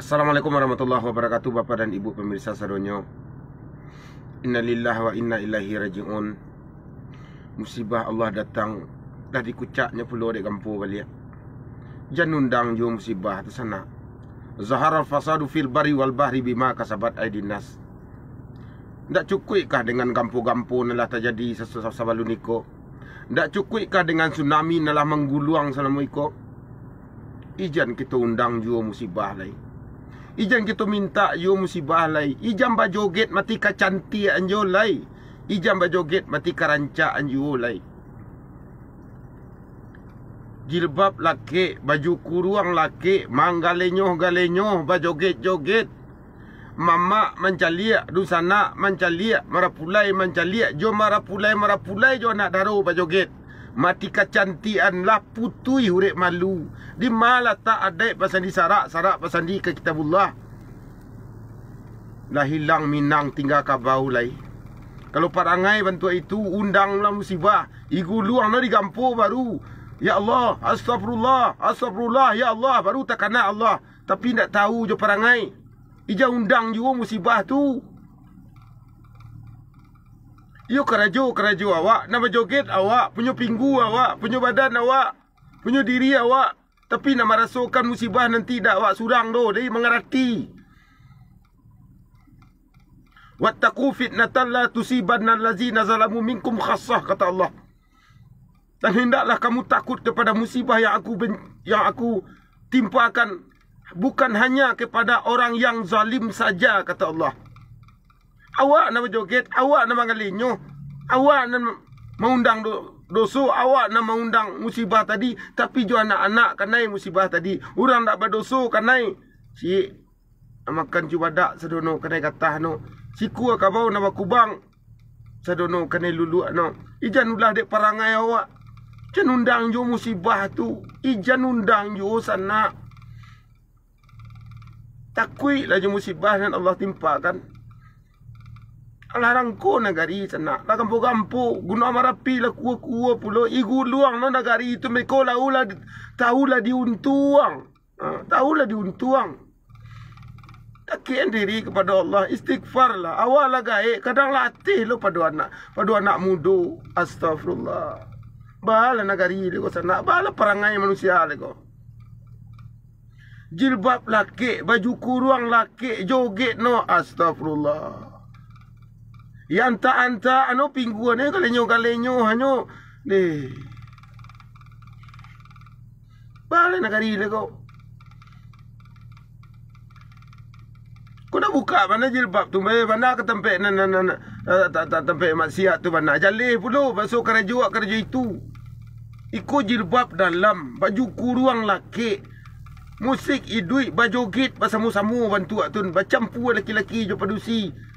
Assalamualaikum warahmatullahi wabarakatuh, Bapak dan Ibu pemirsa sadonyo. Innalillahi wa inna ilaihi raji'un. Musibah Allah datang dah dikucaknya pulau dek kampung balik. Jangan undang jo musibah tu sana. Zaharal fasadu fil bari wal bahri bima kasabat aidin nas. Ndak cukuppkah dengan gampo-gampo nalah terjadi sabalun iko? Ndak cukuppkah dengan tsunami nalah mengguluang selama iko? Ijan kita undang jo musibah lain. Ijan kita minta yo musibah lai. Ijan bajoget mati ka cantik anjo lai. Ijan bajoget mati ka rancak anjo lai. Jilbab laki, baju kurung laki, manggalenyoh-galenyoh, bajoget-joget. Mama mancalia, dusana mancalia, marapulai mancalia, jo marapulai jo anak daro bajoget. Mati kecantian lah putui hurek malu. Di malah tak ada pasal di sarak pasal di ke kitabullah. Lah hilang minang tinggal kabau lai. Kalau parangai bantu itu undanglah musibah. Igu luang na di gampo baru. Ya Allah, astagfirullah, ya Allah, baru tak kena Allah. Tapi tak tahu je parangai. Ija undang juga musibah tu. Yo kerajo awak, nama joget awak, punya pinggu awak, punya badan awak, punya diri awak. Tapi nak merasakan musibah nanti dak awak surang doh, dia mengerti. Wattaqu fitnatan la tusibanna allazina zalamu minkum khassah, kata Allah. Dan hendaklah kamu takut kepada musibah yang aku timpakan bukan hanya kepada orang yang zalim saja, kata Allah. Awak nak berjoget, awak nak mengalinyo, awak nak mengundang dosa, awak nak mengundang musibah tadi. Tapi jo anak-anak kanai musibah tadi. Orang tak berdosa kanai. Cik, makan cubadak sedono kanai katah no. Siku akabau nak bakubang sedono kanai lulu no. Ijan ulah dek parangai awak. Ijan undang jo musibah tu. Ijan undang jo sana. Takui lah jo musibah dan Allah timpakan. Larang ko nagari sana. La kampo-kampo. Guna marapi la kuwa-kuwa pulo. Igu luang no nagari itu. Meko laula tahulah diuntuang. Tahulah diuntuang. Takian diri kepada Allah. Istighfar lah. Awal lah gaik. Kadang latih lo pada anak muda. Astagfirullah. Bala nagari lego sana. Bala perangai manusia lego. Jilbab laki. Baju kurung laki. Joget no. Astagfirullah. Yang anta ano pingguan ni galenyo hanyo deh. Bala nagari le kau. Kau dah buka mana jilbab tu, mana ke tempat tempat maksiat tu mana. Jaleh pula basuh kerja itu. Ikut jilbab dalam, baju kurung laki. Musik idui bajoget pasamu-samu bantu atun bacampu laki-laki jo padusi.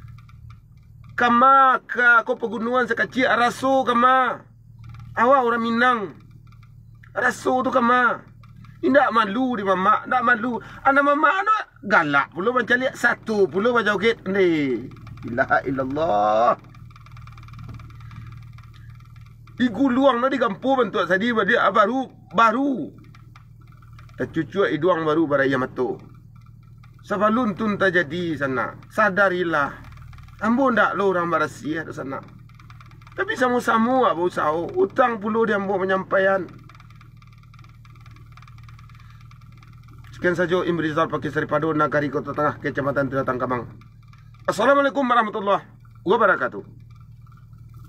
Kama kau pegunungan sekecil raso kama. Awak orang Minang. Raso tu kama. Indak malu di mama, ndak malu. Anak mama anak galak pula macam lihat satu pula bajoget ni. Ilaha illallah. Igu luang no di kampung bantu sadi dia baru. Tercucuk iduang baru baraya mato. Sabalun tun terjadi sana. Sadarilah. Ambo ndak lo orang barasia di sana. Tapi sama-sama abang usaha. Utang puluh dia ambo penyampaian. Sekian saja Imri Rizal Pakisari Pado Nagari Kota Tengah Kecamatan Teratang Kamang. Assalamualaikum warahmatullahi wabarakatuh.